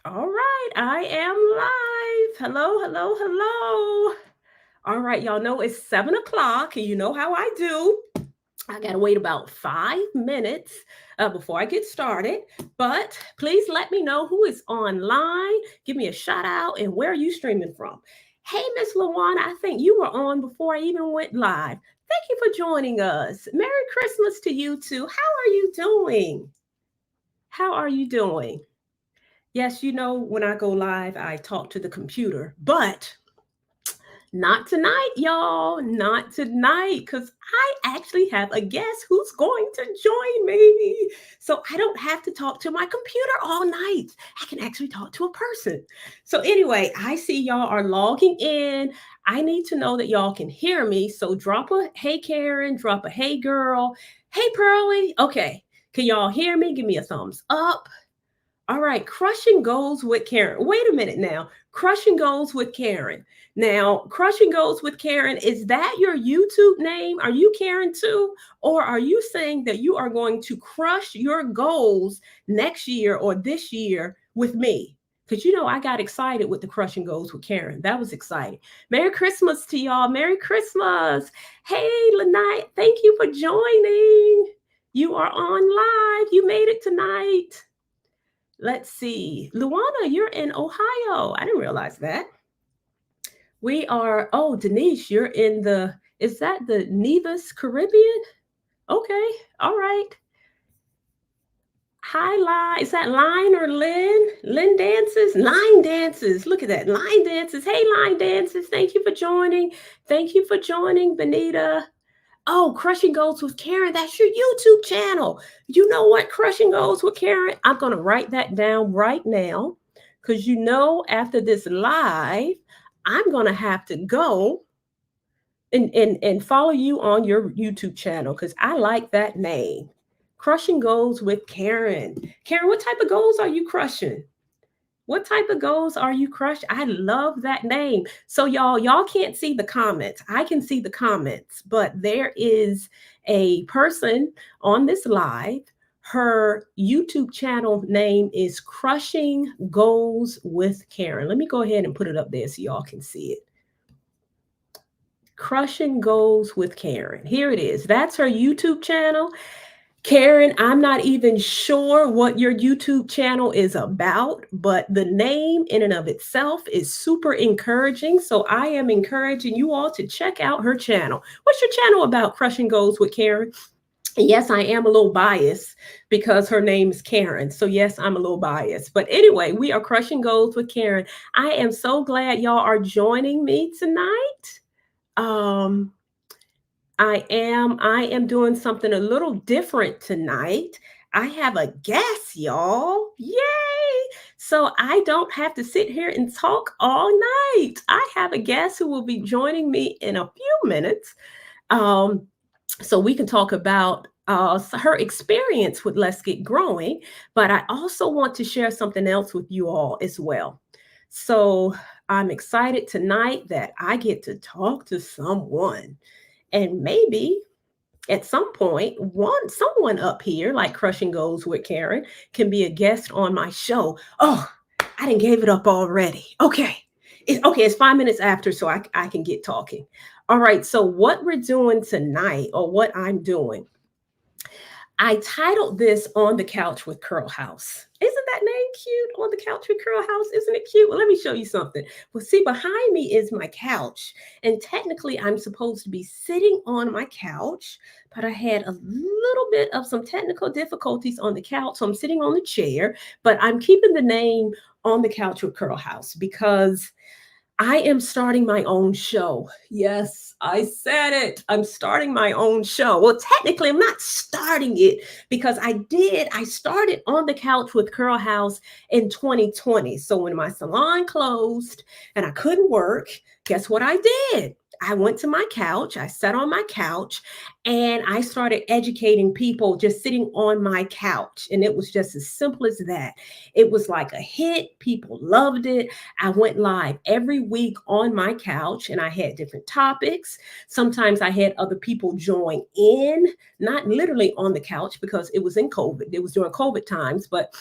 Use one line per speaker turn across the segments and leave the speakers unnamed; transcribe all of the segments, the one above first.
All right, I am live. Hello, hello, hello. All right, y'all know it's 7 o'clock, and you know how I do. I got to wait about 5 minutes before I get started. But please let me know who is online. Give me a shout out and where are you streaming from? Hey, Miss Lawana, I think you were on before I even went live. Thank you for joining us. Merry Christmas to you too. How are you doing? How are you doing? Yes, you know, when I go live, I talk to the computer, but not tonight, y'all. Not tonight, because I actually have a guest who's going to join me. So I don't have to talk to my computer all night. I can actually talk to a person. So, anyway, I see y'all are logging in. I need to know that y'all can hear me. So, drop a hey, Karen, drop a hey, girl, hey, Pearly. Okay. Can y'all hear me? Give me a thumbs up. All right, crushing goals with Karen. Wait a minute now. Crushing goals with Karen. Now, crushing goals with Karen, is that your YouTube name? Are you Karen too? Or are you saying that you are going to crush your goals next year or this year with me? Because you know, I got excited with the crushing goals with Karen. That was exciting. Merry Christmas to y'all. Merry Christmas. Hey, Lanite, thank you for joining. You are on live. You made it tonight. Let's see. Luana, you're in Ohio. I didn't realize that. We are, oh, Denise, you're in the, is that the Nevis Caribbean? Okay. All right. Hi, Line. Is that Line or Lynn? Lynn dances? Line dances. Look at that. Line dances. Hey, Line dances. Thank you for joining. Thank you for joining, Benita. Oh, Crushing Goals with Karen. That's your YouTube channel. You know what? Crushing Goals with Karen. I'm going to write that down right now because you know, after this live, I'm going to have to go and follow you on your YouTube channel because I like that name. Crushing Goals with Karen. Karen, what type of goals are you crushing? What type of goals are you crushing? I love that name. So y'all can't see the comments. I can see the comments, but there is a person on this live. Her YouTube channel name is Crushing Goals with Karen. Let me go ahead and put it up there so y'all can see it. Crushing Goals with Karen. Here it is. That's her YouTube channel. Karen, I'm not even sure what your YouTube channel is about, but the name in and of itself is super encouraging. So I am encouraging you all to check out her channel. What's your channel about, Crushing Goals with Karen? Yes, I am a little biased because her name is Karen. So, yes, I'm a little biased. But anyway, we are Crushing Goals with Karen. I am so glad y'all are joining me tonight. Um, I am doing something a little different tonight. I have a guest, y'all. Yay! So I don't have to sit here and talk all night. I have a guest who will be joining me in a few minutes. Um, so we can talk about her experience with Let's Get Growing, but I also want to share something else with you all as well. So I'm excited tonight that I get to talk to someone and maybe at some point someone up here like Crushing Goals with Karen can be a guest on my show. Oh, I didn't gave it up already. Okay. It's 5 minutes after, so I can get talking. All right, so what we're doing tonight, or what I'm doing, I titled this On the Couch with Curl House. Isn't that name cute? On the Couch with Curl House. Isn't it cute? Well, let me show you something. Well, see, behind me is my couch. And technically, I'm supposed to be sitting on my couch, but I had a little bit of some technical difficulties on the couch. So I'm sitting on the chair, but I'm keeping the name On the Couch with Curl House because I am starting my own show. Yes, I said it. I'm starting my own show. Well, technically, I'm not starting it because I started On the Couch with Curl House in 2020. So when my salon closed and I couldn't work, guess what I did? I went to my couch, I sat on my couch, and I started educating people just sitting on my couch. And it was just as simple as that. It was like a hit. People loved it. I went live every week on my couch and I had different topics. Sometimes I had other people join in, not literally on the couch because it was in COVID. It was during COVID times, but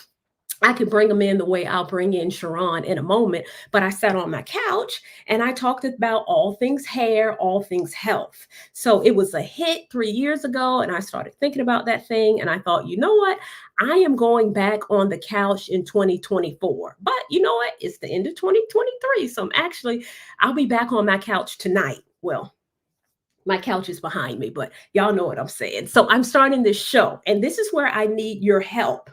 I could bring them in the way I'll bring in Chiron in a moment. But I sat on my couch and I talked about all things hair, all things health. So it was a hit 3 years ago. And I started thinking about that thing. And I thought, you know what? I am going back on the couch in 2024. But you know what? It's the end of 2023. So I'll be back on my couch tonight. Well, my couch is behind me, but y'all know what I'm saying. So I'm starting this show, and this is where I need your help.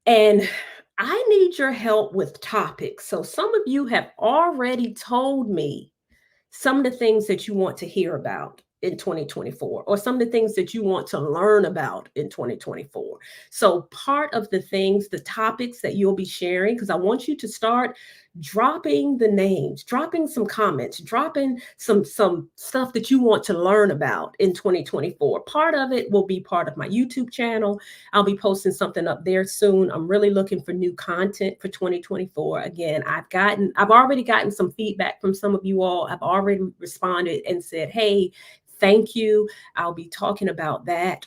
And I need your help with topics. So some of you have already told me some of the things that you want to hear about in 2024, or some of the things that you want to learn about in 2024. So part of the things, the topics that you'll be sharing, because I want you to start dropping the names, dropping some comments, dropping some stuff that you want to learn about in 2024. Part of it will be part of my YouTube channel. I'll be posting something up there soon. I'm really looking for new content for 2024. Again, I've already gotten some feedback from some of you all. I've already responded and said, hey, thank you. I'll be talking about that.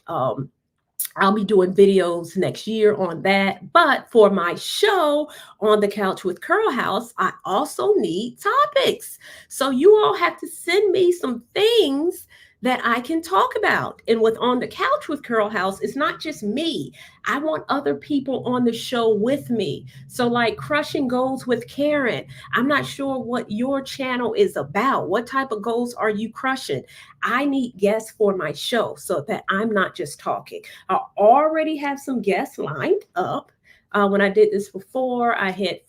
I'll be doing videos next year on that. But for my show on the Couch with Curl House, I also need topics. So you all have to send me some things that I can talk about. And with On the Couch with Curl House, it's not just me. I want other people on the show with me. So like Crushing Goals with Karen, I'm not sure what your channel is about. What type of goals are you crushing? I need guests for my show so that I'm not just talking. I already have some guests lined up. When I did this before, I had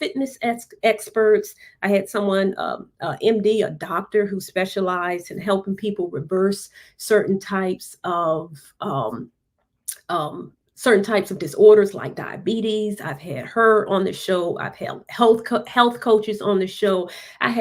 experts. I had someone, MD, a doctor who specialized in helping people reverse certain types of certain types of disorders like diabetes. I've had her on the show. I've had health coaches on the show. I've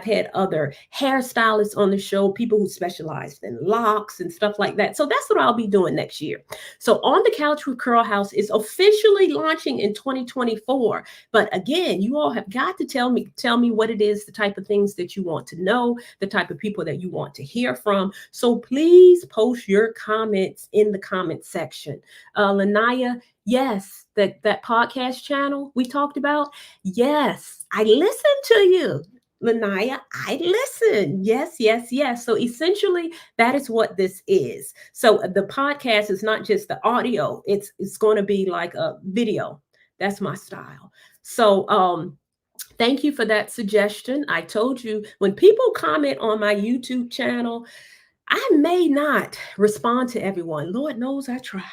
had other hairstylists on the show, people who specialized in locks and stuff like that. So that's what I'll be doing next year. So On the Couch with Curl House is officially launching in 2024. But again, you all have got to tell me what it is, the type of things that you want to know, the type of people that you want to hear from. So please post your comments in the comment section. Lanaya, yes, that podcast channel we talked about. Yes, I listened to you. Lanaya, I listen. Yes, yes, yes. So essentially, that is what this is. So the podcast is not just the audio, it's going to be like a video. That's my style. So thank you for that suggestion. I told you, when people comment on my YouTube channel, I may not respond to everyone. Lord knows I try,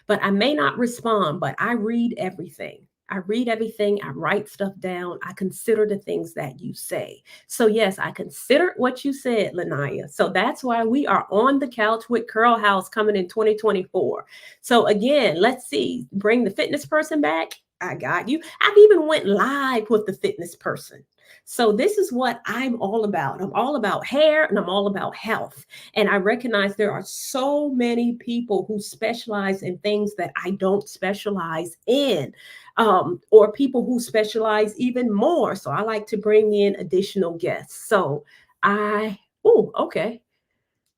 but I may not respond, but I read everything. I read everything. I write stuff down. I consider the things that you say. So yes, I considered what you said, Lanaya. So that's why we are On the Couch with Curl House coming in 2024. So again, let's see, bring the fitness person back. I got you. I've even went live with the fitness person. So this is what I'm all about. I'm all about hair and I'm all about health. And I recognize there are so many people who specialize in things that I don't specialize in, or people who specialize even more. So I like to bring in additional guests. So okay.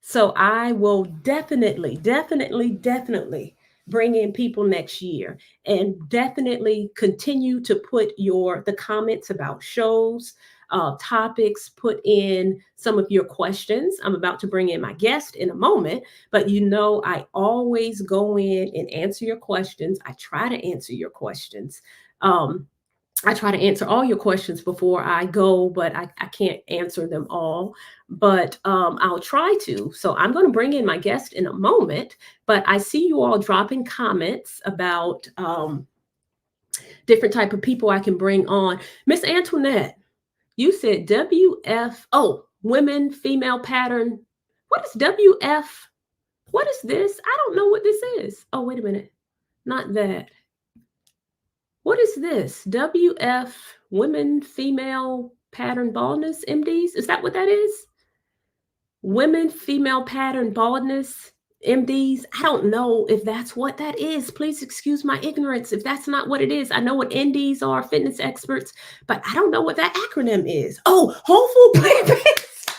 So I will definitely bring in people next year, and definitely continue to put the comments about shows, topics, put in some of your questions. I'm about to bring in my guest in a moment, but I always go in and answer your questions. I try to answer your questions. I try to answer all your questions before I go, but I can't answer them all. But I'll try to. So I'm going to bring in my guest in a moment. But I see you all dropping comments about different type of people I can bring on. Miss Antoinette, you said WF. Women, female pattern. What is WF? What is this? I don't know what this is. Oh, wait a minute. Not that. What is this? WF, women, female pattern baldness, MDs? Is that what that is? Women, female pattern baldness, MDs? I don't know if that's what that is. Please excuse my ignorance if that's not what it is. I know what NDs are, fitness experts, but I don't know what that acronym is. Oh, Whole Food Plant-Based.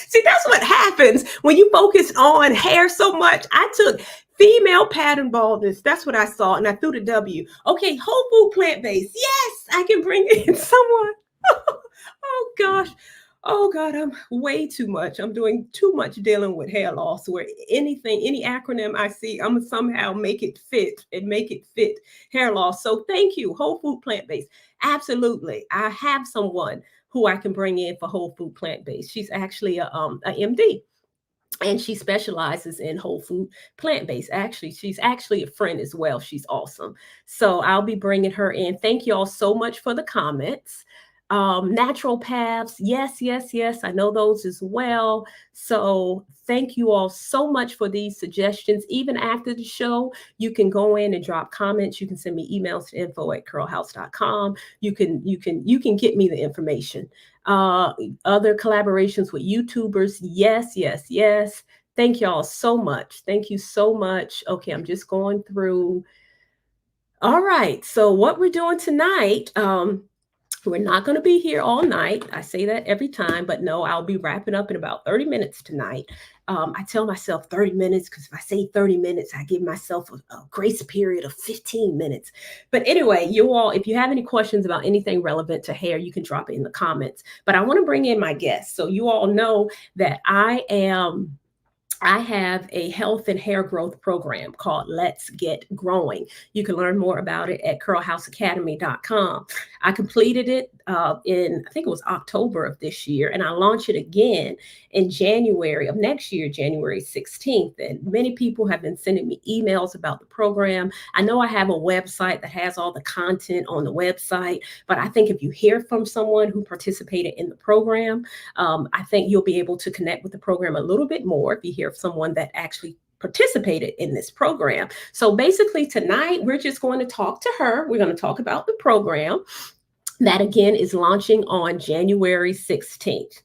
See, that's what happens when you focus on hair so much. I took Female pattern baldness. That's what I saw. And I threw the W. Okay, whole food plant based. Yes, I can bring in someone. Oh gosh. Oh God, I'm way too much. I'm doing too much dealing with hair loss where anything, any acronym I see, I'm gonna somehow make it fit and make it fit hair loss. So thank you, whole food plant based. Absolutely. I have someone who I can bring in for whole food plant based. She's actually a MD, and she specializes in whole food plant-based. Actually, she's actually a friend as well. She's awesome. So I'll be bringing her in. Thank you all so much for the comments. Natural paths, yes, yes, yes, I know those as well. So thank you all so much for these suggestions. Even after the show, you can go in and drop comments. You can send me emails to info@curlhouse.com. You can get me the information. uh Other collaborations with YouTubers. Yes, yes, yes. Thank y'all so much. Thank you so much. Okay, I'm just going through. All right. So what we're doing tonight, we're not going to be here all night. I say that every time, but no, I'll be wrapping up in about 30 minutes tonight. I tell myself 30 minutes because if I say 30 minutes, I give myself a grace period of 15 minutes. But anyway, you all, if you have any questions about anything relevant to hair, you can drop it in the comments. But I want to bring in my guests. So you all know that I have a health and hair growth program called Let's Get Growing. You can learn more about it at curlhouseacademy.com. I completed it in, I think it was October of this year, and I launched it again in January of next year, January 16th. And many people have been sending me emails about the program. I know I have a website that has all the content on the website, but I think if you hear from someone who participated in the program, I think you'll be able to connect with the program a little bit more if you hear someone that actually participated in this program. So basically, tonight we're just going to talk to her. We're going to talk about the program that again is launching on January 16th.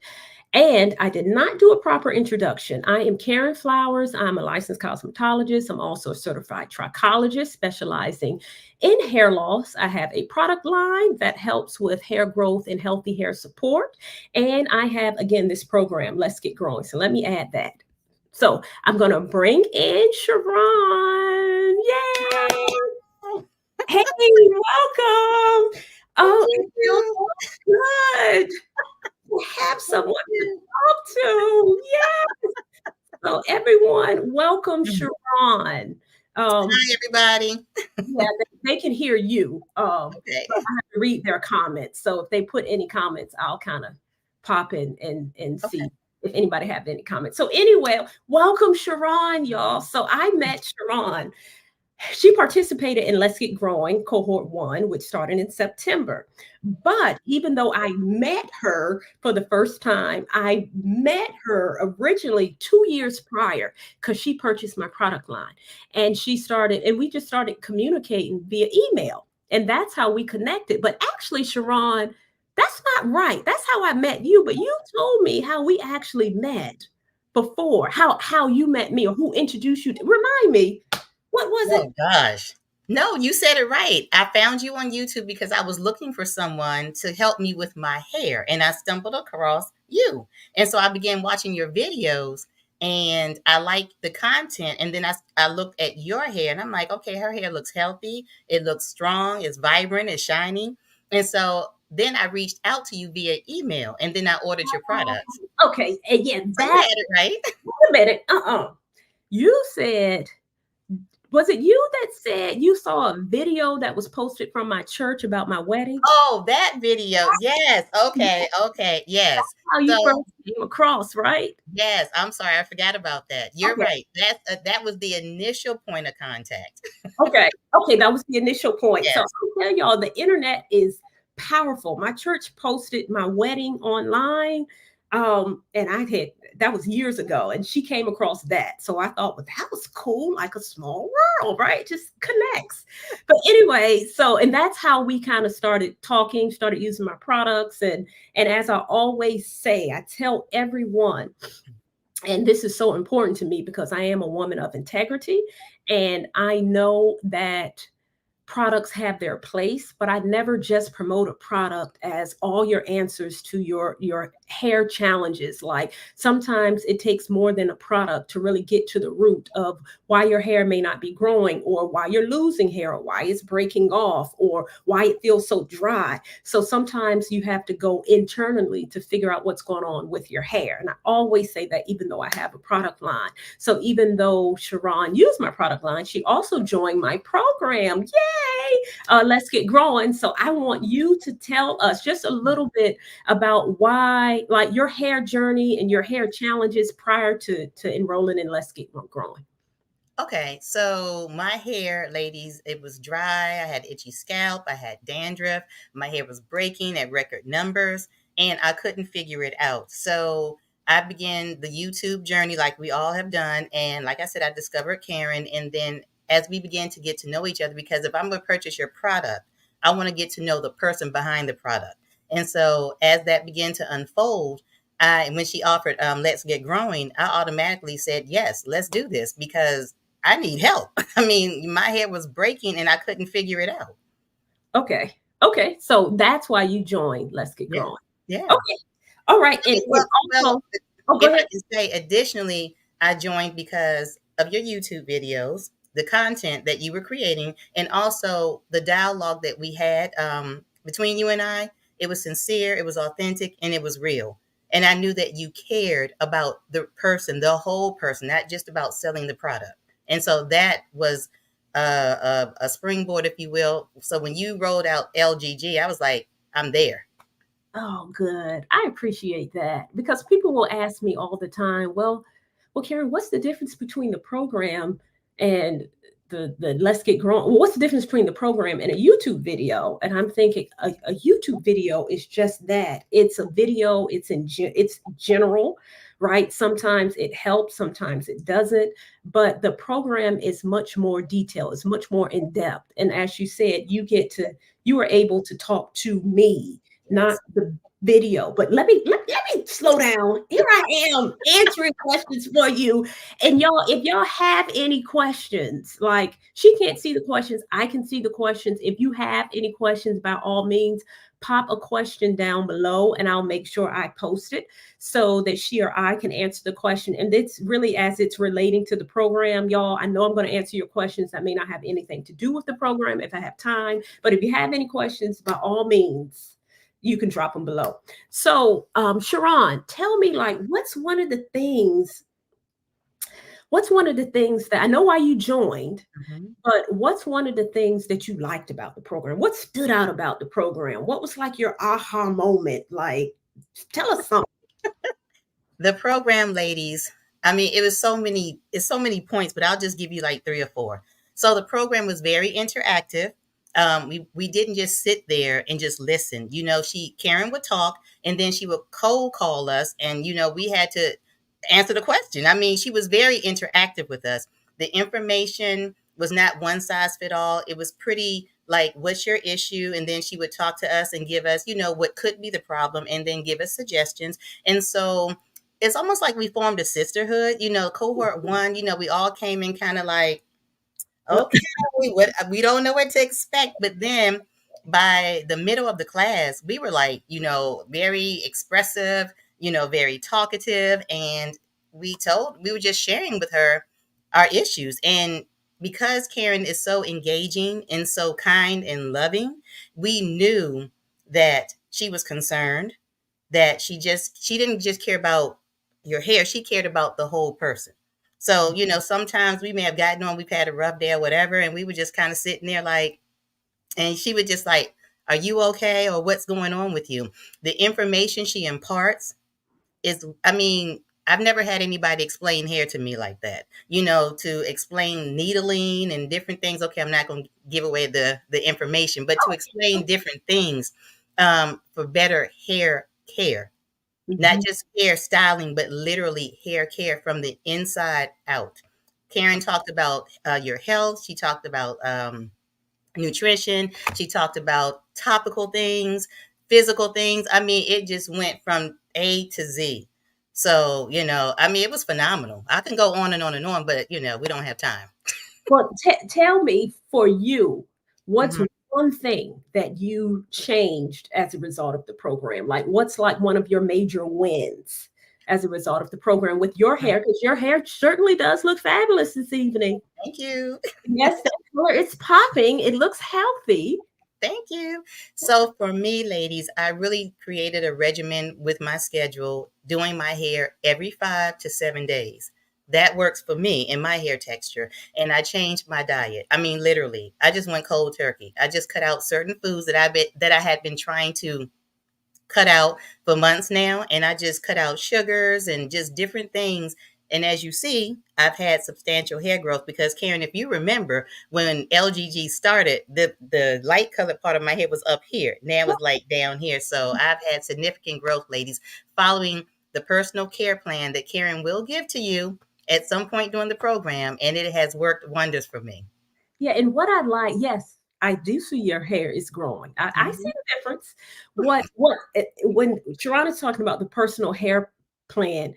And I did not do a proper introduction. I am Karen Flowers. I'm a licensed cosmetologist. I'm also a certified trichologist specializing in hair loss. I have a product line that helps with hair growth and healthy hair support. And I have, again, this program, Let's Get Growing. So let me add that. So I'm going to bring in Chiron. Yay! Hey, welcome. Oh, it feels so good to have someone to talk to. Yes. So everyone, welcome Chiron.
Hi, everybody.
Yeah, they can hear you.
Okay.
But I have to read their comments. So if they put any comments, I'll kind of pop in and see
Okay.
if anybody have any comments. So anyway, welcome Chiron, y'all. So I met Chiron. She participated in Let's Get Growing cohort 1, which started in September. But even though I met her for the first time, I met her originally 2 years prior because she purchased my product line. And we just started communicating via email. And that's how we connected. But actually, Sharon, that's not right. That's how I met you. But you told me how we actually met before, how you met me or who introduced you. Remind me, what was it?
Oh, gosh. No, you said it right. I found you on YouTube because I was looking for someone to help me with my hair, and I stumbled across you. And so I began watching your videos, and I liked the content. And then I looked at your hair, and I'm like, okay, her hair looks healthy. It looks strong. It's vibrant. It's shiny. And so then I reached out to you via email, and then I ordered your products.
Okay, and yeah,
So you had it right.
wait a minute. You said, was it you that said you saw a video that was posted from my church about my wedding?
Oh, that video. Yes. Okay. Okay. Yes.
How you
So,
first came across, right?
yes, I'm sorry. I forgot about that. You're
Okay.
right. That was the initial point of contact.
Okay. Okay. That was the initial point. So
Yes.
I'll tell y'all the internet is powerful. My church posted my wedding online. And that was years ago, and she came across that. So I thought, well, that was cool, like a small world, right? Just connects. But anyway, and that's how we kind of started talking, started using my products. And as I always say, I tell everyone, and this is so important to me because I am a woman of integrity, and I know that products have their place, but I never just promote a product as all your answers to your hair challenges. Like sometimes it takes more than a product to really get to the root of why your hair may not be growing, or why you're losing hair, or why it's breaking off, or why it feels so dry. So sometimes you have to go internally to figure out what's going on with your hair. And I always say that, even though I have a product line. So even though Chiron used my product line, she also joined my program. Yay! Let's Get Growing. So I want you to tell us just a little bit about why, like your hair journey and your hair challenges prior to enrolling in Let's Get Growing.
Okay, so my hair, ladies, it was dry. I had itchy scalp. I had dandruff. My hair was breaking at record numbers, and I couldn't figure it out. So I began the YouTube journey like we all have done. And like I said, I discovered Karen. And then as we began to get to know each other, because if I'm going to purchase your product, I want to get to know the person behind the product. And so as that began to unfold, when she offered Let's Get Growing, I automatically said, yes, let's do this because I need help. I mean, my hair was breaking and I couldn't figure it out.
Okay. Okay. So that's why you joined Let's Get
Yeah.
Growing.
Yeah.
Okay. All right. And,
Okay,
and
well,
also, oh, go
if I
ahead.
can say additionally, I joined because of your YouTube videos, the content that you were creating, and also the dialogue that we had between you and I. It was sincere, it was authentic, and it was real. And I knew that you cared about the person, the whole person, not just about selling the product. And so that was a springboard, if you will. So when you rolled out LGG, I was like, I'm there.
Oh, good. I appreciate that, because people will ask me all the time, well, Karen, what's the difference between the program and the Let's Get Grown? What's the difference between the program and a YouTube video? And I'm thinking a YouTube video is just that. It's a video. It's general, right? Sometimes it helps, sometimes it doesn't. But the program is much more detailed. It's much more in depth. And as you said, you were able to talk to me, not
Yes.
the video. But let me slow down. Here I am answering questions for you. And y'all, if y'all have any questions, like she can't see the questions, I can see the questions. If you have any questions, by all means, pop a question down below and I'll make sure I post it so that she or I can answer the question. And it's really as it's relating to the program, y'all. I know I'm going to answer your questions that may not have anything to do with the program if I have time. But if you have any questions, by all means, you can drop them below. So, Sharon, tell me, like, what's one of the things that I know why you joined,
Mhm.
but what's one of the things that you liked about the program? What stood out about the program? What was like your aha moment? Like, tell us something.
The program, ladies, I mean, it's so many points, but I'll just give you like three or four. So the program was very interactive. We didn't just sit there and just listen. You know, Karen would talk and then she would cold call us, and we had to answer the question. I mean, she was very interactive with us. The information was not one size fit all. It was pretty like, what's your issue? And then she would talk to us and give us, what could be the problem, and then give us suggestions. And so it's almost like we formed a sisterhood. Cohort one, we all came in kind of like, okay, we don't know what to expect. But then by the middle of the class, we were like, very expressive, very talkative. And we were just sharing with her our issues. And because Karen is so engaging and so kind and loving, we knew that she was concerned, that she didn't just care about your hair, she cared about the whole person. So, sometimes we may have gotten on, we've had a rough day or whatever, and we were just kind of sitting there like, and she would just like, are you okay? Or what's going on with you? The information she imparts is, I mean, I've never had anybody explain hair to me like that. To explain needling and different things. Okay, I'm not going to give away the information, but to explain different things for better hair care, not
Mhm.
just hair styling, but literally hair care from the inside out. Karen talked about your health. She talked about nutrition. She talked about topical things, physical things. I mean, it just went from A to Z. So, I mean, it was phenomenal. I can go on and on and on, but, we don't have time.
Well, tell me, for you, what's
Mhm.
one thing that you changed as a result of the program? Like, what's like one of your major wins as a result of the program with your hair? Because your hair certainly does look fabulous this evening.
Thank you.
Yes, that color, it's popping. It looks healthy.
Thank you. So for me, ladies, I really created a regimen with my schedule, doing my hair every 5 to 7 days. That works for me and my hair texture. And I changed my diet. I mean, literally, I just went cold turkey. I just cut out certain foods that I had been trying to cut out for months now, and I just cut out sugars and just different things. And as you see, I've had substantial hair growth because, Karen, if you remember when LGG started, the light colored part of my hair was up here. Now it's like down here. So I've had significant growth, ladies, following the personal care plan that Karen will give to you at some point during the program, and it has worked wonders for me.
Yeah, and what I like, yes, I do see your hair is growing. I see
Mhm.
the difference. When Chiron is talking about the personal hair plan,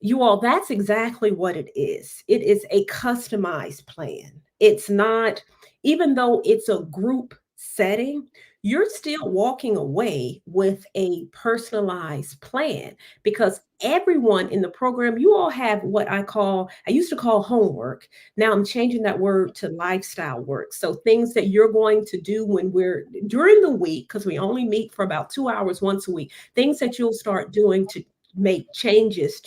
you all, that's exactly what it is. It is a customized plan. It's not, even though it's a group setting, you're still walking away with a personalized plan because everyone in the program, you all have what I used to call homework. Now I'm changing that word to lifestyle work. So things that you're going to do when we're during the week, because we only meet for about 2 hours once a week, things that you'll start doing to make changes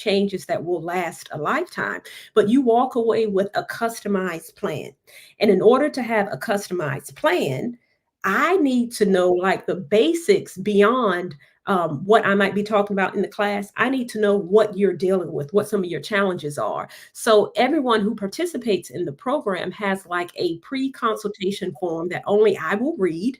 that will last a lifetime, but you walk away with a customized plan. And in order to have a customized plan, I need to know like the basics beyond what I might be talking about in the class. I need to know what you're dealing with, what some of your challenges are. So everyone who participates in the program has like a pre-consultation form that only I will read,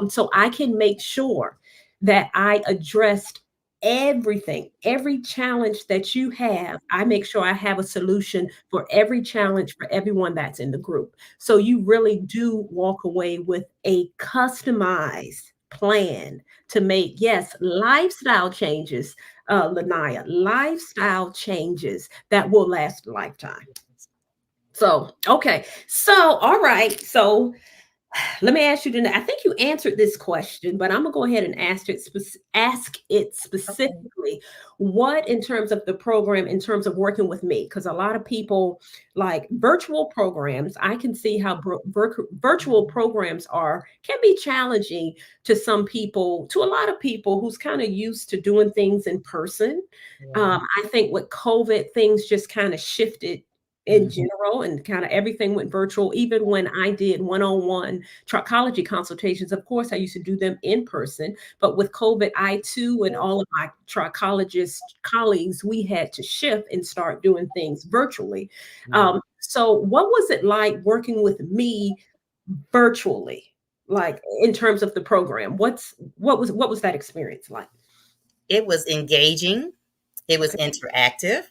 so I can make sure that I addressed everything, every challenge that you have. I make sure I have a solution for every challenge for everyone that's in the group. So you really do walk away with a customized plan to make, yes, lifestyle changes, Lanaya, lifestyle changes that will last a lifetime. So, okay. So, all right. So, let me ask you tonight. I think you answered this question, but I'm gonna go ahead and ask it
Okay.
specifically. What, in terms of the program, in terms of working with me, because a lot of people like virtual programs. I can see how virtual programs are can be challenging to some people, to a lot of people who's kind of used to doing things in person.
Yeah.
I think with COVID, things just kind of shifted in
Mhm.
general and kind of everything went virtual. Even when I did one-on-one trichology consultations, of course I used to do them in person, but with COVID, I too and all of my trichologist colleagues, we had to shift and start doing things virtually.
Yeah.
So what was it like working with me virtually, like in terms of the program? What was that experience like?
It was engaging. It was
Okay.
interactive.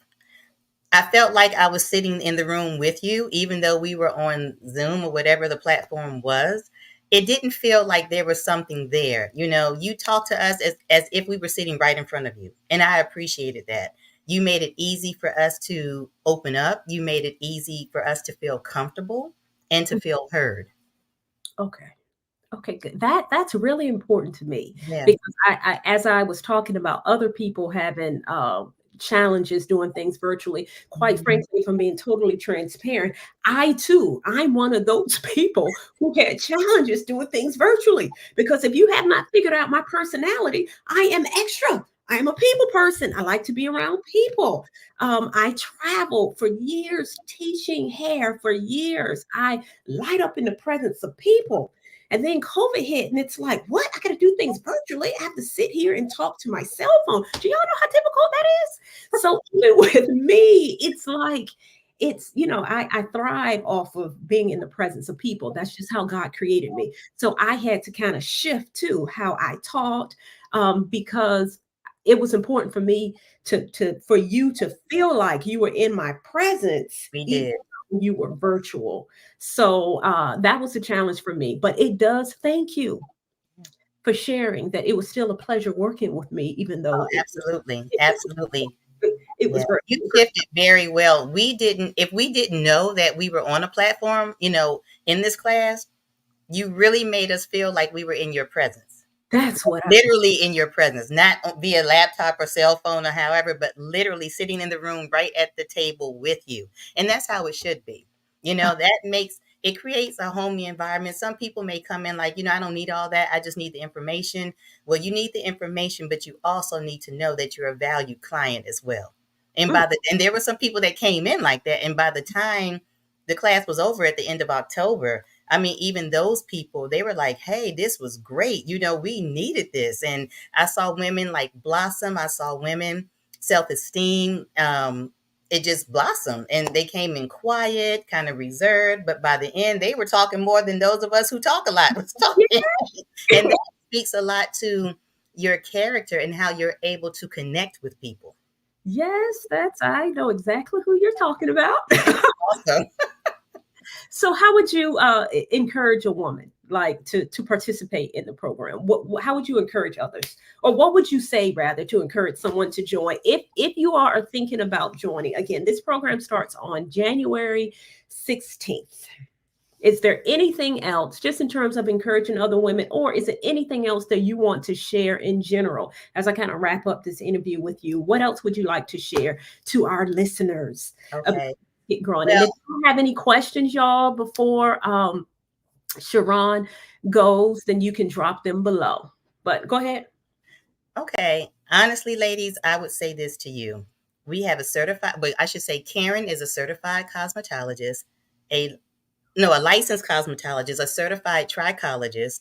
I felt like I was sitting in the room with you, even though we were on Zoom or whatever the platform was. It didn't feel like there was something there. You know, you talked to us as if we were sitting right in front of you. And I appreciated that. You made it easy for us to open up. You made it easy for us to feel comfortable and to feel heard.
Okay. Okay, good. That's really important to me
Yeah.
because as I was talking about other people having challenges doing things virtually, quite
Mhm.
frankly, if I'm being totally transparent, I too, I'm one of those people who had challenges doing things virtually. Because if you have not figured out my personality, I am extra. I am a people person. I like to be around people. I traveled for years teaching hair for years. I light up in the presence of people. And then COVID hit, and it's like, what? I got to do things virtually. I have to sit here and talk to my cell phone. Do y'all know how difficult that is? So even with me, it's like, I thrive off of being in the presence of people. That's just how God created me. So I had to kind of shift to how I taught, because it was important for me for you to feel like you were in my presence,
We
even
did.
though you were virtual. So that was a challenge for me. But it does, thank you for sharing that it was still a pleasure working with me, even though
Absolutely.
it was,
Absolutely.
it
Yeah,
was very
you shifted very well. We didn't, if we didn't know that we were on a platform, in this class, You really made us feel like we were in your presence.
That's what I
Literally in your presence, not via laptop or cell phone or however, but literally sitting in the room right at the table with you. And that's how it should be. That makes it creates a homey environment. Some people may come in like, I don't need all that. I just need the information. Well, you need the information, but you also need to know that you're a valued client as well.
mm,
And there were some people that came in like that. And by the time the class was over at the end of October, I mean, even those people, they were like, hey, this was great. We needed this. And I saw women like blossom. I saw women self esteem. It just blossomed, and they came in quiet, kind of reserved. But by the end, they were talking more than those of us who talk a lot was talking. And that speaks a lot to your character and how you're able to connect with people.
yes, I know exactly who you're talking about.
Awesome.
So how would you encourage a woman like to participate in the program? How would you encourage others, or what would you say rather to encourage someone to join if you are thinking about joining? Again, this program starts on January 16th. Is there anything else, just in terms of encouraging other women, or is it anything else that you want to share in general as I kind of wrap up this interview with you? What else would you like to share to our listeners about
Okay.
Get Growing? And
Well,
if you have any questions, y'all, before Chiron goes, then you can drop them below. But go ahead.
okay. Honestly, ladies, I would say this to you. We have a certified, but I should say Karen is a certified cosmetologist, a no, a licensed cosmetologist, a certified trichologist.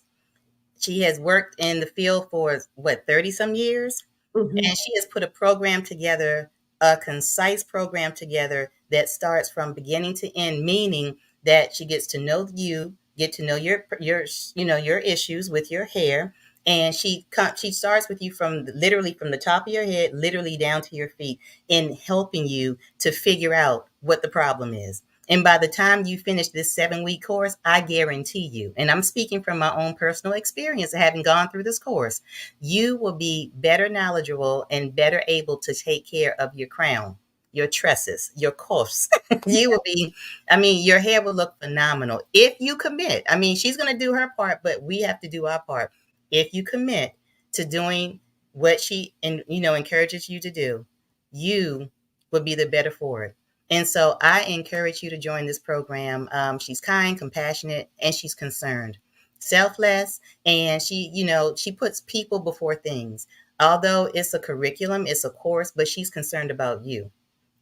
She has worked in the field for what, 30 some years?
Hmm.
And she has put a program together, a concise program together that starts from beginning to end, meaning that she gets to know you, get to know your issues with your hair, and she starts with you from literally from the top of your head, literally down to your feet, in helping you to figure out what the problem is. And by the time you finish this 7-week course, I guarantee you, and I'm speaking from my own personal experience of having gone through this course, you will be better knowledgeable and better able to take care of your crown, your tresses, your coifs. You will be, I mean, your hair will look phenomenal if you commit. I mean, she's going to do her part, but we have to do our part. If you commit to doing what she and encourages you to do, you will be the better for it. And so I encourage you to join this program. She's kind, compassionate, and she's concerned, selfless, and she puts people before things. Although it's a curriculum, it's a course, but she's concerned about you.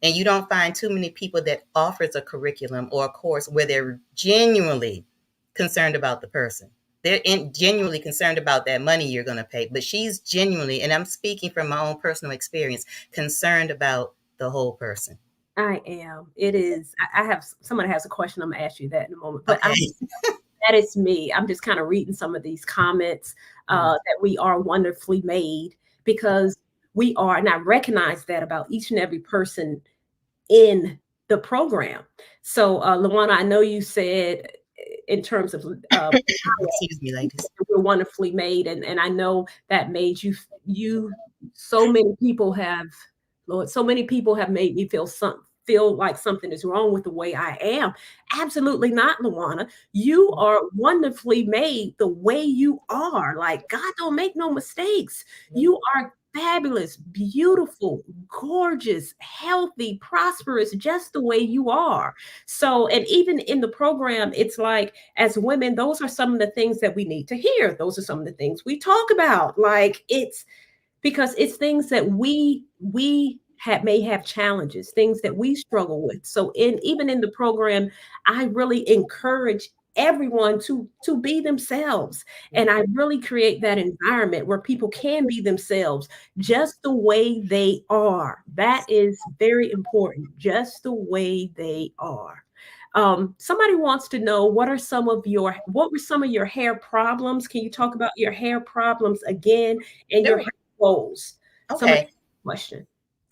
And you don't find too many people that offers a curriculum or a course where they're genuinely concerned about the person. Genuinely concerned about that money you're going to pay, but she's genuinely, and I'm speaking from my own personal experience, concerned about the whole person.
I am. It is. I have somebody has a question. I'm gonna ask you that in a moment. But
Okay.
that is me. I'm just kind of reading some of these comments
Mm.
that we are wonderfully made because we are, and I recognize that about each and every person in the program. So, Luana, I know you said in terms of
Excuse me, ladies.
we're wonderfully made, and I know that made you. So many people have, Lord, so many people have made me feel like something is wrong with the way I am. Absolutely not, Luana. You are wonderfully made the way you are. Like God don't make no mistakes. You are fabulous, beautiful, gorgeous, healthy, prosperous, just the way you are. So, and even in the program, it's like as women, those are some of the things that we need to hear. Those are some of the things we talk about. Like it's because it's things that may have challenges, things that we struggle with. So in even in the program, I really encourage everyone to be themselves, and I really create that environment where people can be themselves just the way they are. That is very important, just the way they are. Somebody wants to know what were some of your hair problems? Can you talk about your hair problems again and your
Sure.
hair goals? Somebody
Okay.
question.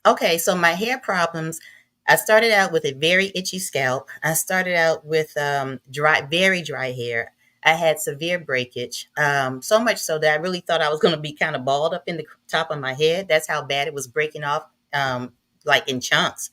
Okay, so my hair problems, I started out with a very itchy scalp. I started out with very dry hair. I had severe breakage, so much so that I really thought I was going to be kind of bald up in the top of my head. That's how bad it was breaking off, like in chunks.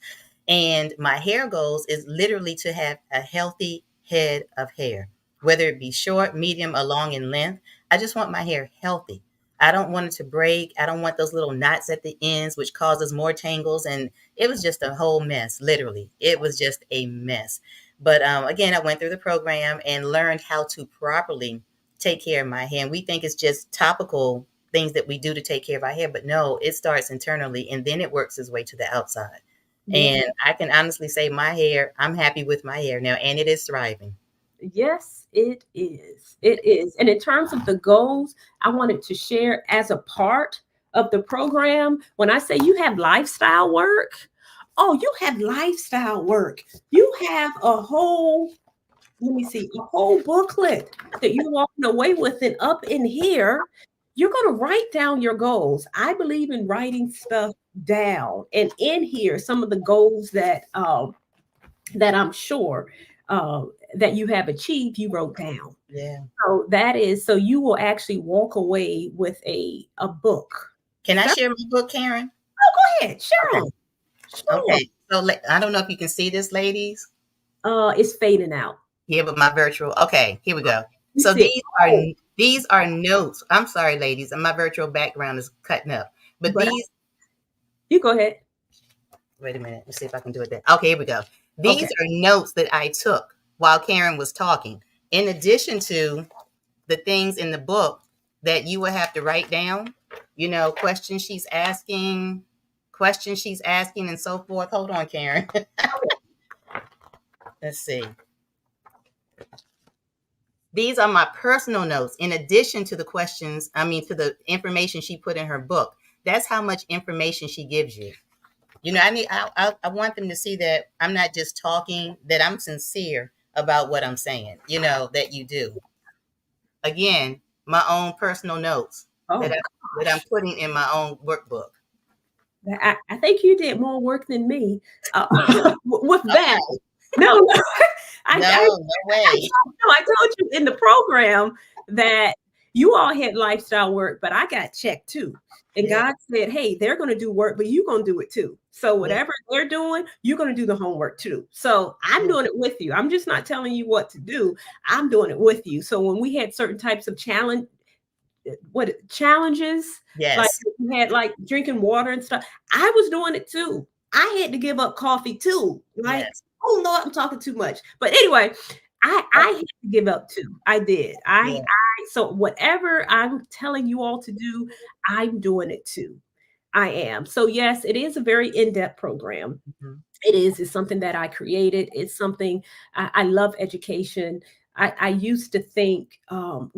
And my hair goals is literally to have a healthy head of hair. whether it be short, medium, or long in length. I just want my hair healthy. I don't want it to break. I don't want those little knots at the ends, which causes more tangles. And it was just a whole mess, literally. It was just a mess. But again, I went through the program and learned how to properly take care of my hair. And we think it's just topical things that we do to take care of our hair, but no, it starts internally and then it works its way to the outside.
Yeah.
And I can honestly say my hair, I'm happy with my hair now, and it is thriving.
Yes, it is. It is. And in terms of the goals, I wanted to share as a part of the program. When I say you have lifestyle work, oh, you have lifestyle work. You have a whole, let me see, a whole booklet that you're walking away with. And up in here, you're going to write down your goals. I believe in writing stuff down. And in here, some of the goals that I'm sure uh, that you have achieved, you wrote down.
Yeah.
So that is, so you will actually walk away with a book.
Can I
So,
share my book, Karen?
go ahead, share
Okay.
on. Sure.
Okay. So I don't know if you can see this, ladies.
It's fading out.
Here with my virtual. Okay, here we go.
You
So
see, oh,
these are notes. I'm sorry, ladies, and my virtual background is cutting up. But
but
these,
you go ahead.
wait a minute. Let's see if I can do it there. Okay, here we go. These
Okay.
are notes that I took while Karen was talking. In addition to the things in the book that you will have to write down, questions she's asking, and so forth. Hold on, Karen. Let's see. These are my personal notes in addition to the questions, to the information she put in her book. That's how much information she gives you. I want them to see that I'm not just talking, that I'm sincere about what I'm saying, that you do. Again, my own personal notes that,
Oh
that I'm
gosh.
putting in my own workbook.
I think you did more work than me with that.
Okay.
No, no. I,
No,
I
no way.
no, I told you in the program that you all had lifestyle work, but I got checked too. And
Yeah,
God said, hey, they're going to do work, but you're going to do it too. So
yeah,
whatever they're doing, you're going to do the homework too. So I'm
yeah.
doing it with you. I'm just not telling you what to do. I'm doing it with you. So when we had certain types of challenges, like
Yes,
we had like drinking water and stuff, I was doing it too. I had to give up coffee too. Like,
yes.
oh Lord, I'm talking too much. But anyway, I had to give up too. I did.
Yeah.
So whatever I'm telling you all to do, I'm doing it too. I am. So yes, it is a very in-depth program.
Mhm.
It is. It's something that I created. It's something I love education. I used to think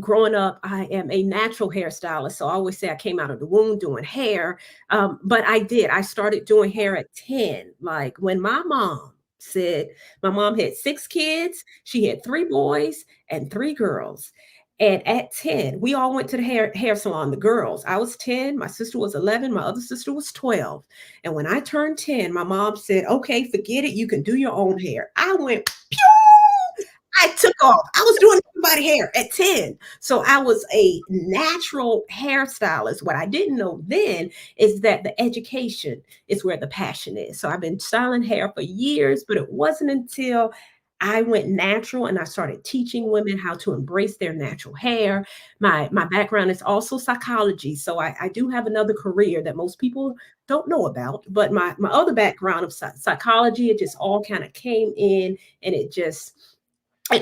growing up, I am a natural hairstylist. So I always say I came out of the womb doing hair. But I did. I started doing hair at 10. Like when my mom said, my mom had 6 kids, she had 3 boys and 3 girls. And at 10, we all went to the hair salon, the girls. I was 10, my sister was 11, my other sister was 12. And when I turned 10, my mom said, okay, forget it. You can do your own hair. I went, pew! I took off. I was doing everybody's hair at 10. So I was a natural hairstylist. What I didn't know then is that the education is where the passion is. So I've been styling hair for years, but it wasn't until I went natural and I started teaching women how to embrace their natural hair. My background is also psychology. So I do have another career that most people don't know about. But my other background of psychology, it just all kind of came in and it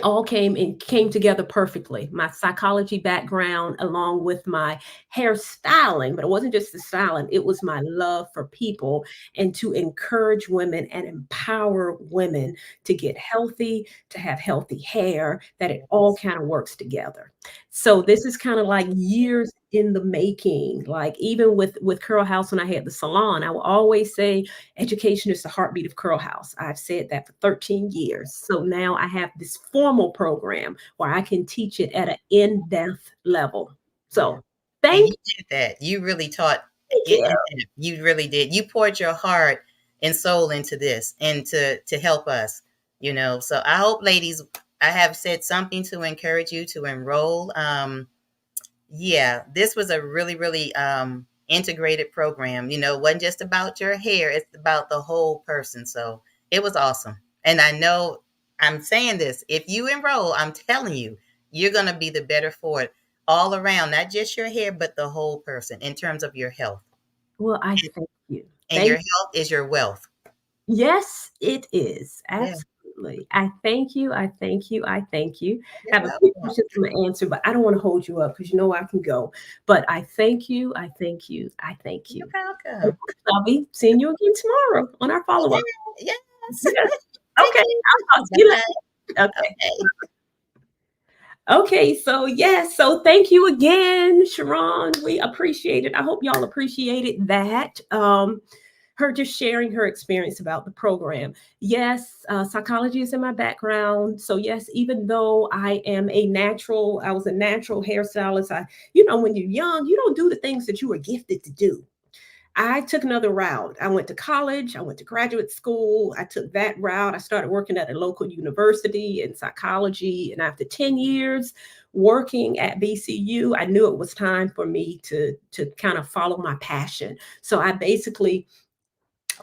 all came together perfectly. My psychology background, along with my hairstyling, but it wasn't just the styling, it was my love for people and to encourage women and empower women to get healthy, to have healthy hair, that it all kind of works together. So this is kind of like years in the making. Like even with Curl House, when I had the salon, I will always say education is the heartbeat of Curl House. I've said that for 13 years. So now I have this formal program where I can teach it at an in-depth level.
Yeah.
So
And
thank
you did that. You really taught it
you.
in depth. You really did. You poured your heart and soul into this and to help us, So I hope, ladies, I have said something to encourage you to enroll. Yeah, this was a really, really integrated program. It wasn't just about your hair, it's about the whole person. So it was awesome. And I know I'm saying this, if you enroll, I'm telling you, you're going to be the better for it all around, not just your hair, but the whole person in terms of your health.
Well, I thank you.
And your
Thank
health is your wealth.
Yes, it is.
Yeah.
Absolutely. I thank you. I thank you. I thank you.
You're
I have a few
welcome.
questions I'm gonna answer, but I don't want to hold you up because you know I can go. But I thank you. I thank you. I thank
You're
you. And
welcome.
I'll be seeing you again tomorrow on our
Yeah.
follow-up.
Yes.
Yes.
Take
Okay. I'll
care.
talk to you
Bye.
later. Okay.
Okay.
Okay, so yes, so thank you again, Sharon. We appreciate it. I hope y'all appreciated that. Her just sharing her experience about the program. Yes, psychology is in my background. So yes, even though I was a natural hairstylist. When you're young, you don't do the things that you were gifted to do. I took another route. I went to college, I went to graduate school. I took that route. I started working at a local university in psychology. And after 10 years working at BCU, I knew it was time for me to kind of follow my passion. So I basically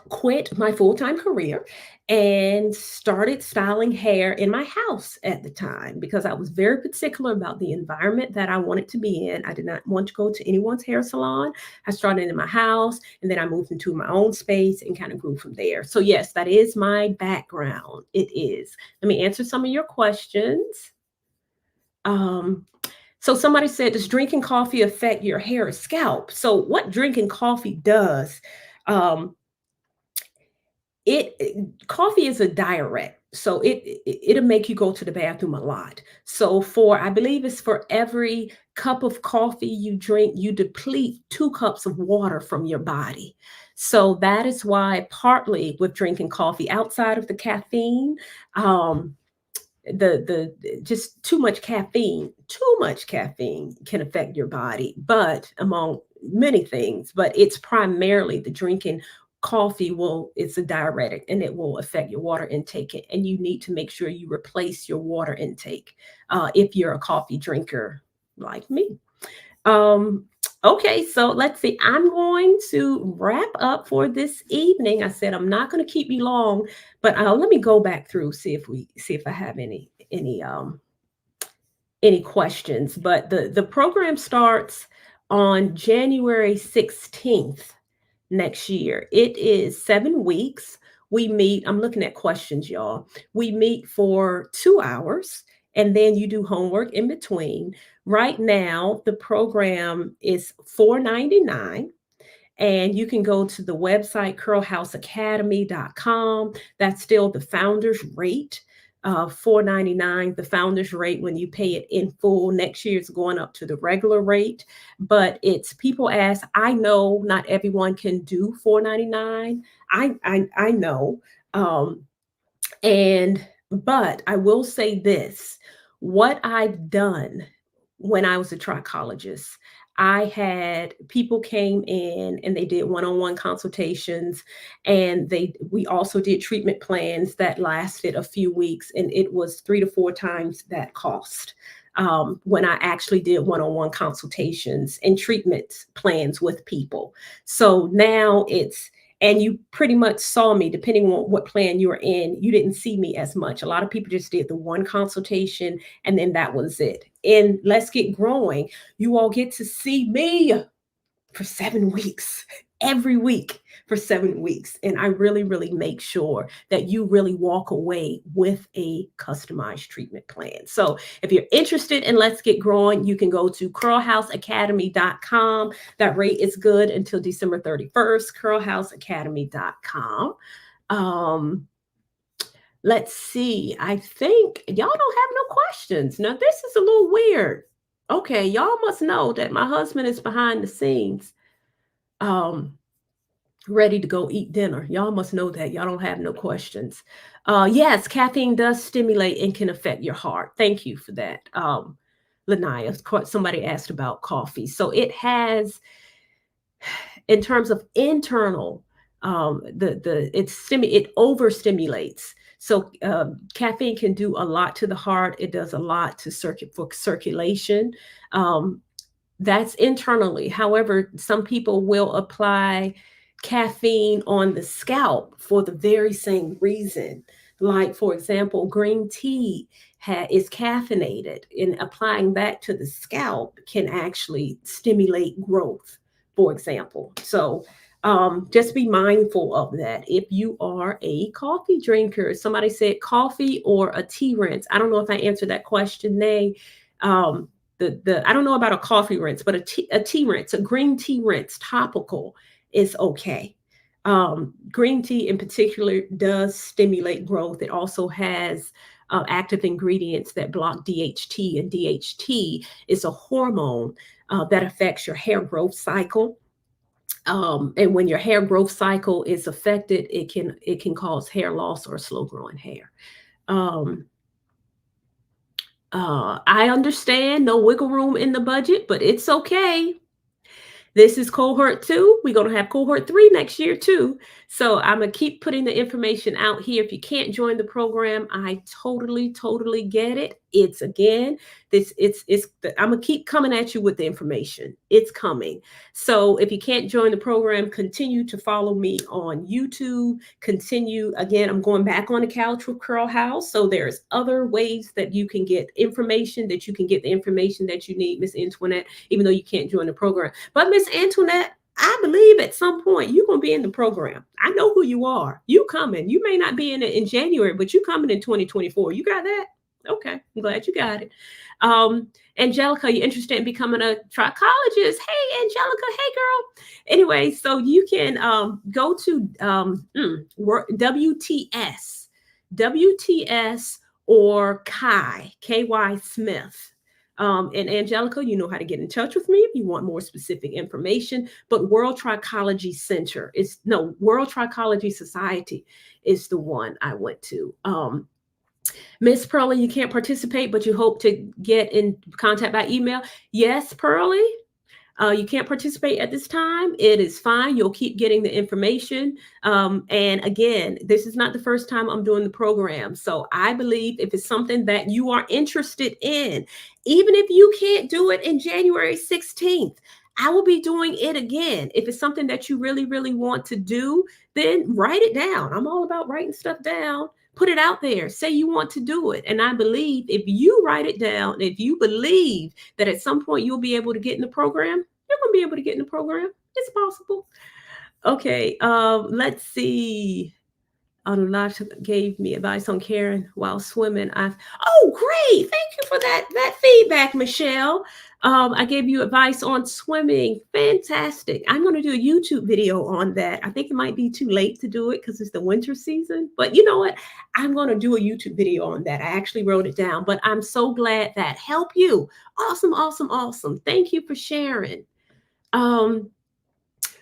quit my full-time career and started styling hair in my house at the time because I was very particular about the environment that I wanted to be in. I did not want to go to anyone's hair salon. I started in my house and then I moved into my own space and kind of grew from there. So yes, that is my background. It is. Let me answer some of your questions. Um, so somebody said, does drinking coffee affect your hair or scalp? So what drinking coffee does, um, coffee is a diuretic, so it'll make you go to the bathroom a lot. So for I believe it's for every cup of coffee you drink, you deplete 2 cups of water from your body. So that is why partly with drinking coffee outside of the caffeine, um the just too much caffeine can affect your body, but among many things, but it's primarily the drinking coffee will it's a diuretic and it will affect your water intake, and you need to make sure you replace your water intake if you're a coffee drinker like me. Okay, so let's see. I'm going to wrap up for this evening. I said I'm not going to keep you long, but let me go back through see if I have any questions. But the program starts on January 16th next year. It is 7 weeks. We meet, I'm looking at questions, y'all. We meet for 2 hours and then you do homework in between. Right now, the program is $4.99 and you can go to the website curlhouseacademy.com. That's still the founder's rate. $4.99, the founder's rate when you pay it in full. Next year it's going up to the regular rate, but it's people ask. I know not everyone can do $4.99. I know, um, and but I will say this, what I've done when I was a trichologist, I had people came in and they did one-on-one consultations, and we also did treatment plans that lasted a few weeks, and it was 3 to 4 times that cost. When I actually did one-on-one consultations and treatment plans with people. So now and you pretty much saw me depending on what plan you were in. You didn't see me as much. A lot of people just did the one consultation and then that was it. And Let's Get Growing, you all get to see me for 7 weeks, every week for 7 weeks. And I really, really make sure that you really walk away with a customized treatment plan. So if you're interested in Let's Get Growing, you can go to curlhouseacademy.com. That rate is good until December 31st, curlhouseacademy.com. Um, let's see. I think y'all don't have no questions. Now, this is a little weird. Okay, y'all must know that my husband is behind the scenes um ready to go eat dinner. Y'all must know that. Y'all don't have no questions. Yes, caffeine does stimulate and can affect your heart. Thank you for that. Lanaya, somebody asked about coffee. So it has, in terms of internal, it overstimulates. So caffeine can do a lot to the heart. It does a lot to circulation. Um, that's internally. However, some people will apply caffeine on the scalp for the very same reason. Like, for example, green tea is caffeinated, and applying that to the scalp can actually stimulate growth, for example. So just be mindful of that. If you are a coffee drinker, somebody said coffee or a tea rinse. I don't know if I answered that question, Nay. I don't know about a coffee rinse, but a tea rinse, a green tea rinse, topical is okay. Green tea in particular does stimulate growth. It also has active ingredients that block DHT, and DHT is a hormone that affects your hair growth cycle. And when your hair growth cycle is affected, it can cause hair loss or slow growing hair. Um, I understand no wiggle room in the budget, but it's okay. This is cohort 2. We're going to have cohort 3 next year too. So I'm going to keep putting the information out here. If you can't join the program, I totally get it. It's again, I'm going to keep coming at you with the information. It's coming. So if you can't join the program, continue to follow me on YouTube. Continue. Again, I'm going back on the couch with Curl House. So there's other ways that you can get information, that you can get the information that you need, Miss Antoinette, even though you can't join the program. But Miss Antoinette, I believe at some point you're going to be in the program. I know who you are. You coming. You may not be in it in January, but you coming in 2024. You got that? Okay. I'm glad you got it. Angelica, you interested in becoming a trichologist? Hey, Angelica. Hey, girl. Anyway, so you can go to WTS or KY Smith. And Angelica, you know how to get in touch with me if you want more specific information. But World Trichology Society is the one I went to. Miss Pearlie, you can't participate, but you hope to get in contact by email. Yes, Pearlie. You can't participate at this time. It is fine. You'll keep getting the information. And again, this is not the first time I'm doing the program. So I believe if it's something that you are interested in, even if you can't do it in January 16th, I will be doing it again. If it's something that you really want to do, then write it down. I'm all about writing stuff down. Put it out there. Say you want to do it. And I believe if you write it down, if you believe that at some point you'll be able to get in the program, you're going to be able to get in the program. It's possible. Okay. Let's see. Live gave me advice on Karen while swimming. Oh, great. Thank you for that feedback, Michelle. I gave you advice on swimming. Fantastic. I'm going to do a YouTube video on that. I think it might be too late to do it because it's the winter season. But you know what? I'm going to do a YouTube video on that. I actually wrote it down. But I'm so glad that helped you. Awesome. Thank you for sharing.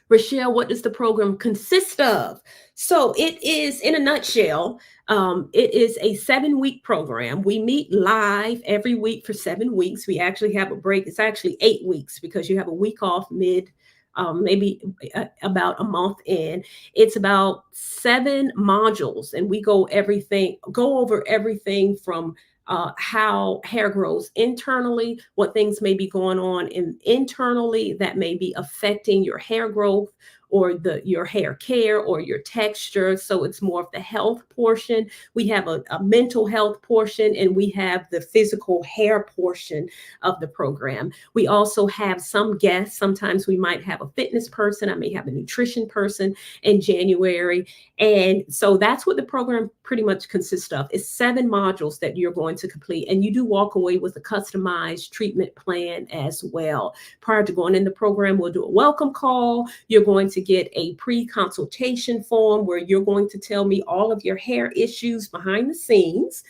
Rochelle, what does the program consist of? So it is, in a nutshell, it is a 7-week program. We meet live every week for 7 weeks. We actually have a break. It's actually 8 weeks because you have a week off mid, maybe about a month in. It's about 7 modules, and we go over everything from how hair grows internally, what things may be going on internally that may be affecting your hair growth or your hair care or your texture. So it's more of the health portion. We have a mental health portion, and we have the physical hair portion of the program. We also have some guests. Sometimes we might have a fitness person. I may have a nutrition person in January. And so that's what the program pretty much consists of. It's 7 modules that you're going to complete, and you do walk away with a customized treatment plan as well. Prior to going in the program, we'll do a welcome call. You're going to get a pre-consultation form where you're going to tell me all of your hair issues behind the scenes,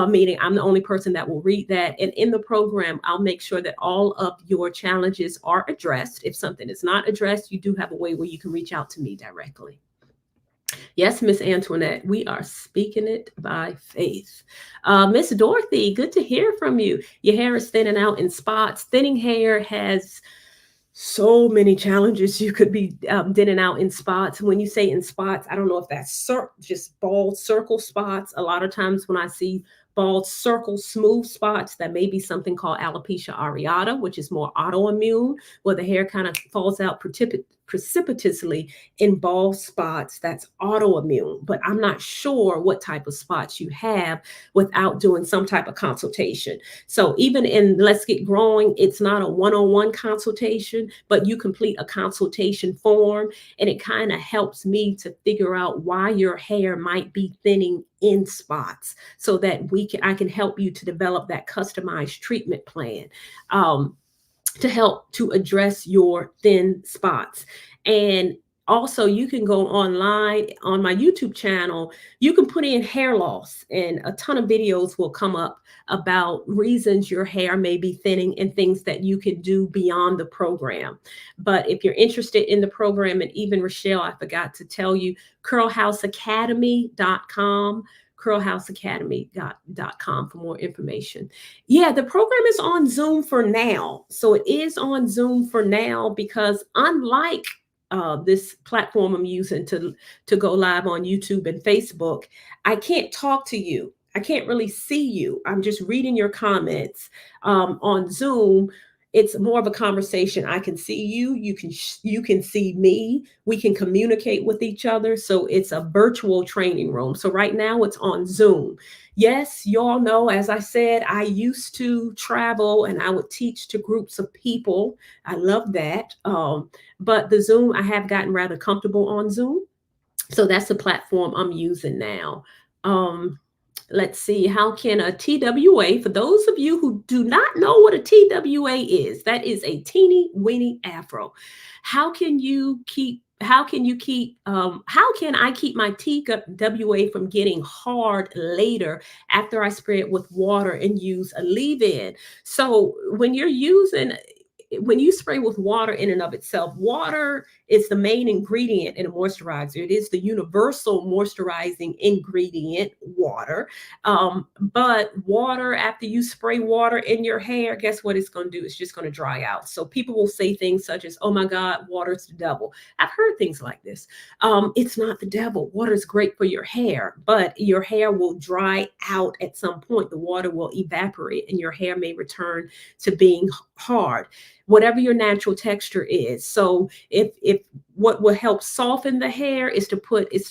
meaning I'm the only person that will read that. And in the program, I'll make sure that all of your challenges are addressed. If something is not addressed, you do have a way where you can reach out to me directly. Yes, Miss Antoinette, we are speaking it by faith. Miss Dorothy, good to hear from you. Your hair is thinning out in spots. Thinning hair has so many challenges. You could be thinning out in spots. When you say in spots, I don't know if that's just bald circle spots. A lot of times when I see bald circle smooth spots, that may be something called alopecia areata, which is more autoimmune, where the hair kind of falls out precipitously in bald spots that's autoimmune, but I'm not sure what type of spots you have without doing some type of consultation. So even in Let's Get Growing, it's not a one-on-one consultation, but you complete a consultation form, and it kind of helps me to figure out why your hair might be thinning in spots, so that I can help you to develop that customized treatment plan. Um, to help to address your thin spots. And also, you can go online on my YouTube channel. You can put in hair loss, and a ton of videos will come up about reasons your hair may be thinning and things that you can do beyond the program. But if you're interested in the program, and even Rochelle, I forgot to tell you, curlhouseacademy.com, curlhouseacademy.com for more information. Yeah, the program is on Zoom for now. So it is on Zoom for now, because unlike this platform I'm using to go live on YouTube and Facebook, I can't talk to you. I can't really see you. I'm just reading your comments. On Zoom, it's more of a conversation. I can see you. You can see me. We can communicate with each other. So it's a virtual training room. So right now it's on Zoom. Yes, you all know, as I said, I used to travel and I would teach to groups of people. I love that. But the Zoom, I have gotten rather comfortable on Zoom. So that's the platform I'm using now. Um, let's see, how can a TWA, for those of you who do not know what a TWA is, that is a teeny weeny afro. How can I keep my TWA from getting hard later after I spray it with water and use a leave-in? So when you spray with water in and of itself, water is the main ingredient in a moisturizer. It is the universal moisturizing ingredient, water. But water, after you spray water in your hair, guess what it's going to do? It's just going to dry out. So people will say things such as, oh my God, water's the devil. I've heard things like this. It's not the devil. Water is great for your hair, but your hair will dry out at some point. The water will evaporate and your hair may return to being hard, whatever your natural texture is. So if what will help soften the hair is to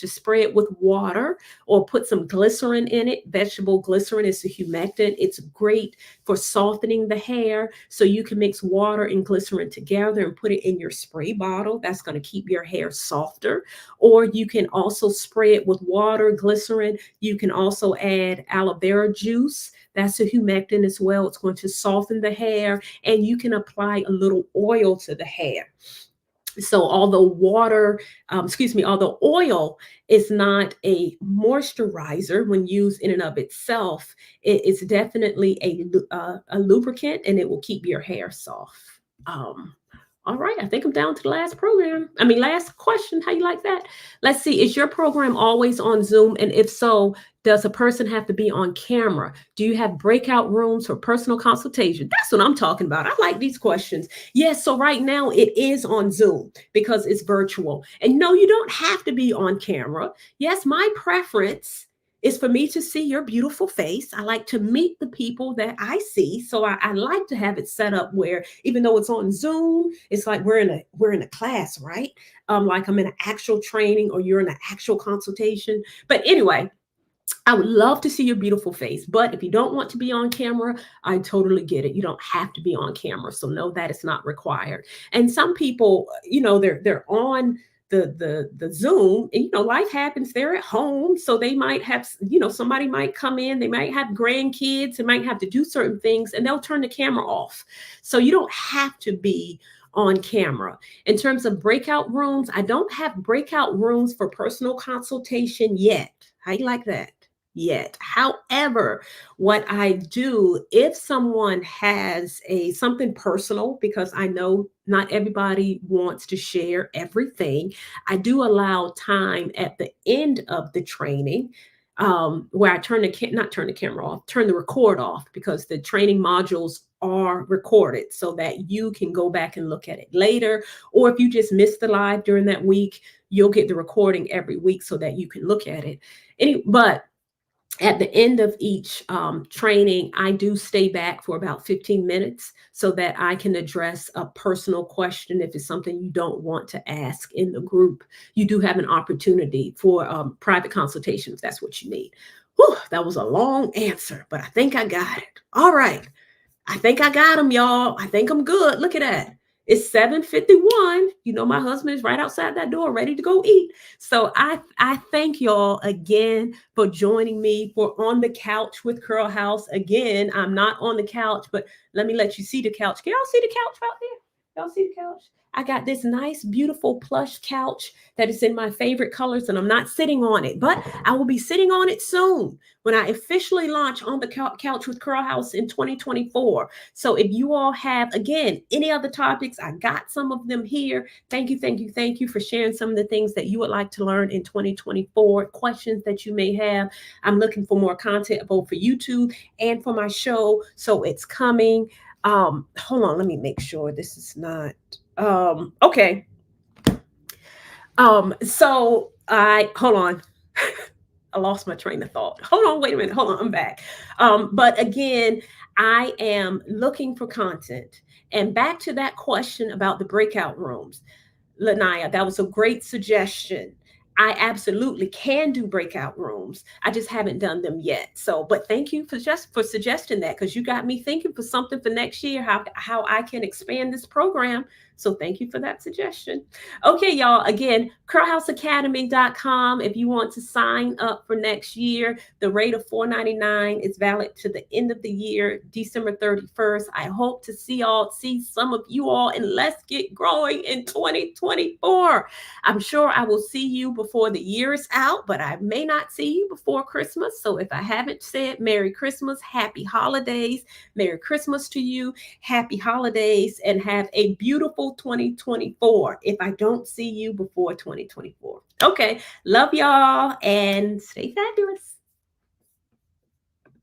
spray it with water or put some glycerin in it. Vegetable glycerin is a humectant. It's great for softening the hair. So you can mix water and glycerin together and put it in your spray bottle. That's going to keep your hair softer. Or you can also spray it with water, glycerin. You can also add aloe vera juice. That's a humectant as well. It's going to soften the hair, and you can apply a little oil to the hair. So although although oil is not a moisturizer when used in and of itself, it is definitely a lubricant, and it will keep your hair soft. Um, all right, I think I'm down to the last question. How you like that? Let's see. Is your program always on Zoom? And if so, does a person have to be on camera? Do you have breakout rooms for personal consultation? That's what I'm talking about. I like these questions. Yes, so right now it is on Zoom because it's virtual. And no, you don't have to be on camera. Yes, my preference is for me to see your beautiful face. I like to meet the people that I see. So I like to have it set up where, even though it's on Zoom, it's like we're in a class, right? Like I'm in an actual training or you're in an actual consultation. But anyway, I would love to see your beautiful face, but if you don't want to be on camera, I totally get it. You don't have to be on camera, so no, that is not required. And some people, they're on the Zoom, and life happens. They're at home, so they might have, somebody might come in. They might have grandkids. They might have to do certain things, and they'll turn the camera off. So you don't have to be on camera. In terms of breakout rooms, I don't have breakout rooms for personal consultation yet. How you like that? Yet. However, what I do, if someone has something personal, because I know not everybody wants to share everything, I do allow time at the end of the training, where I turn not turn the camera off, turn the record off, because the training modules are recorded so that you can go back and look at it later. Or if you just missed the live during that week, you'll get the recording every week so that you can look at it. But At the end of each training, I do stay back for about 15 minutes so that I can address a personal question. If it's something you don't want to ask in the group, you do have an opportunity for private consultation if that's what you need. Whew, that was a long answer, but I think I got it. All right. I think I got them, y'all. I think I'm good. Look at that. It's 7:51. You know, my husband is right outside that door ready to go eat. So I thank y'all again for joining me for On the Couch with Curl House. Again, I'm not on the couch, but let me let you see the couch. Can y'all see the couch out there? Y'all see the couch? I got this nice, beautiful plush couch that is in my favorite colors, and I'm not sitting on it, but I will be sitting on it soon when I officially launch On the Couch with Curl House in 2024. So if you all have, again, any other topics, I got some of them here. Thank you, thank you, thank you for sharing some of the things that you would like to learn in 2024, questions that you may have. I'm looking for more content both for YouTube and for my show. So it's coming. Hold on, let me make sure this is not okay. So I hold on. I lost my train of thought. Hold on, wait a minute. Hold on, I'm back. But again, I am looking for content. And back to that question about the breakout rooms. Lanaya, that was a great suggestion. I absolutely can do breakout rooms. I just haven't done them yet. So, but thank you for just for suggesting that because you got me thinking for something for next year, how I can expand this program. So thank you for that suggestion. Okay, y'all. Again, curlhouseacademy.com. If you want to sign up for next year, the rate of $4.99 is valid to the end of the year, December 31st. I hope to see some of you all, and let's get growing in 2024. I'm sure I will see you before the year is out, but I may not see you before Christmas. So if I haven't said Merry Christmas, Happy Holidays, Merry Christmas to you, Happy Holidays, and have a beautiful 2024 if I don't see you before 2024. Okay, love y'all and stay fabulous.